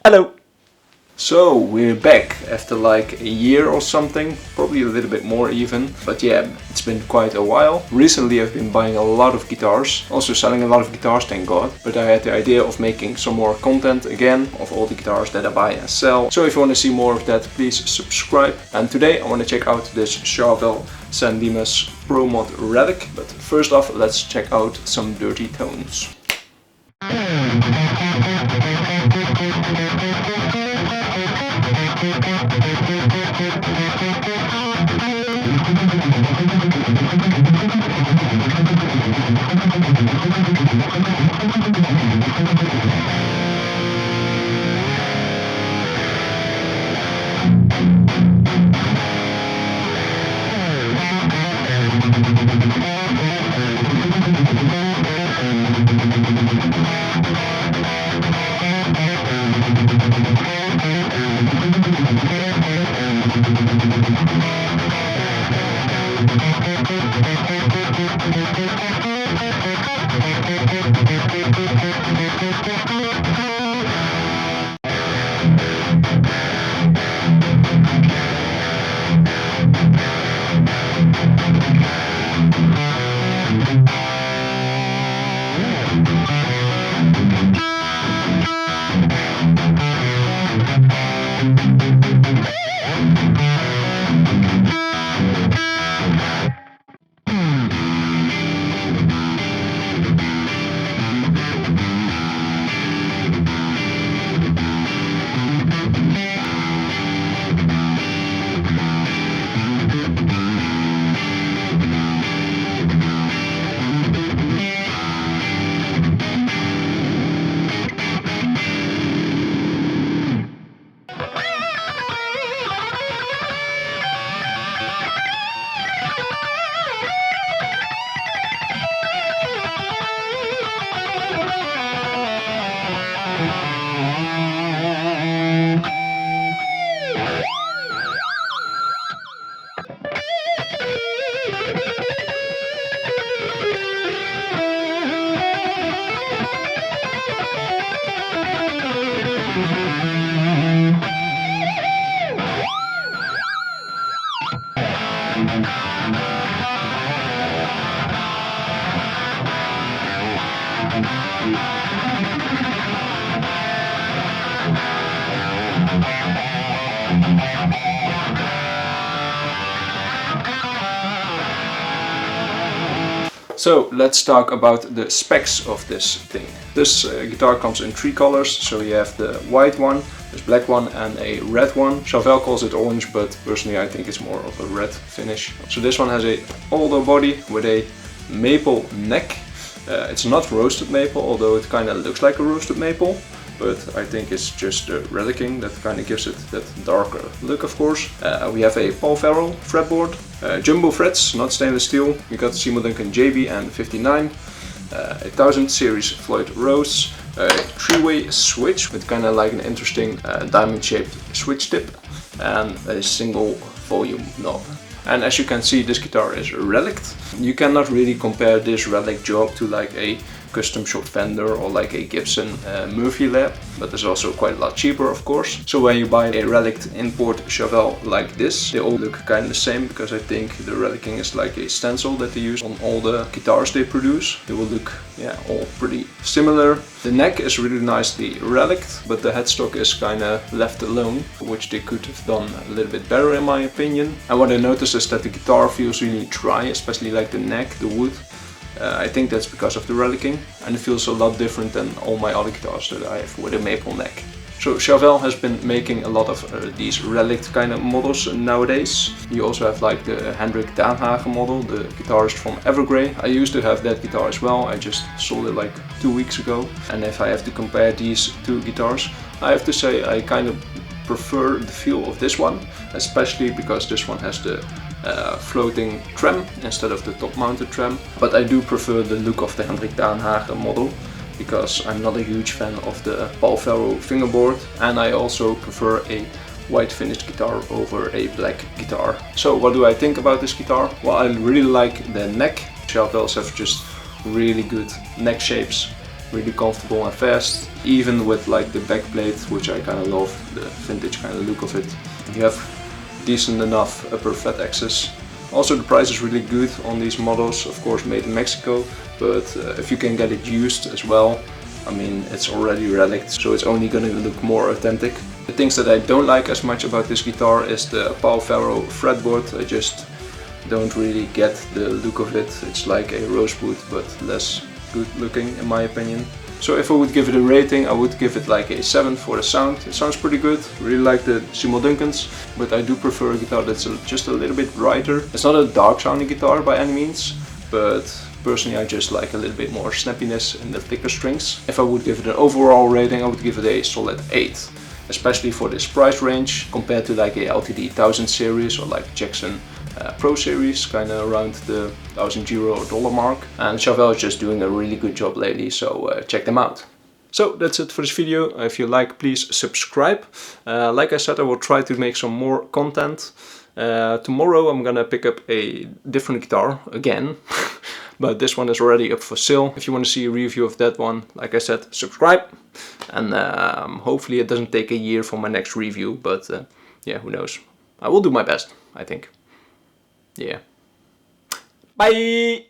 Hello! So we're back after like a year or something, probably a little bit more even, but yeah, it's been quite a while. Recently I've been buying a lot of guitars, also selling a lot of guitars, thank God, but I had the idea of making some more content again of all the guitars that I buy and sell. So if you want to see more of that, please subscribe. And today I want to check out this Charvel Dimas Pro Mod Relic, but first off let's check out some dirty tones. So let's talk about the specs of this thing. This guitar comes in three colors, so you have the white one, this black one and a red one. Charvel calls it orange, but personally I think it's more of a red finish. So this one has a older body with a maple neck. It's not roasted maple, although it kind of looks like a roasted maple. But I think it's just the Relicing that kind of gives it that darker look, of course. We have a Paul Ferrell fretboard, jumbo frets, not stainless steel. We got the Middleton JB and 59, a 1000 series Floyd Rose, a three-way switch with kind of like an interesting diamond-shaped switch tip, and a single volume knob. And as you can see, this guitar is reliced. You cannot really compare this relic job to like a custom shop Fender or like a Gibson Murphy Lab, but it's also quite a lot cheaper, of course. So when you buy a reliced import Charvel like this, they all look kind of the same, because I think the Relicing is like a stencil that they use on all the guitars they produce. They will look, yeah, all pretty similar. The neck is really nicely reliced, but the headstock is kind of left alone, which they could have done a little bit better in my opinion. And what I noticed is that the guitar feels really dry, especially like the neck, the wood. I think that's because of the Relicing, and it feels a lot different than all my other guitars that I have with a maple neck. So Charvel has been making a lot of these relic kind of models nowadays. You also have like the Hendrik Daanhagen model, the guitarist from Evergrey. I used to have that guitar as well, I just sold it like 2 weeks ago. And if I have to compare these two guitars, I have to say I kind of prefer the feel of this one, especially because this one has the floating trem instead of the top mounted trem. But I do prefer the look of the Hendrik Daanhagen model, because I'm not a huge fan of the Paul Ferrell fingerboard, and I also prefer a white finished guitar over a black guitar. So what do I think about this guitar? Well, I really like the neck. Charvels have just really good neck shapes. really comfortable and fast. Even with like the backplate, which I kind of love, the vintage kind of look of it. You have decent enough upper flat axis. Also the price is really good on these models, of course made in Mexico, but if you can get it used as well, I mean it's already Relic, so it's only gonna look more authentic. The things that I don't like as much about this guitar is the Paul Ferro fretboard. I just don't really get the look of it. It's like a rosewood but less good looking in my opinion. So if I would give it a rating, I would give it like a 7 for the sound. It sounds pretty good. Really like the Seymour Duncans, but I do prefer a guitar that's just a little bit brighter. It's not a dark sounding guitar by any means, but personally I just like a little bit more snappiness in the thicker strings. If I would give it an overall rating, I would give it a solid 8. Especially for this price range compared to like a LTD 1000 series or like Jackson Pro series, kind of around the €1,000 or dollar mark. And Charvel is just doing a really good job lately, so check them out. So that's it for this video. If you like, please subscribe. Like I said, I will try to make some more content. Tomorrow I'm gonna pick up a different guitar again. But this one is already up for sale. If you want to see a review of that one, like I said, subscribe. And hopefully it doesn't take a year for my next review, but yeah, who knows. I will do my best, I think. Yeah. Bye!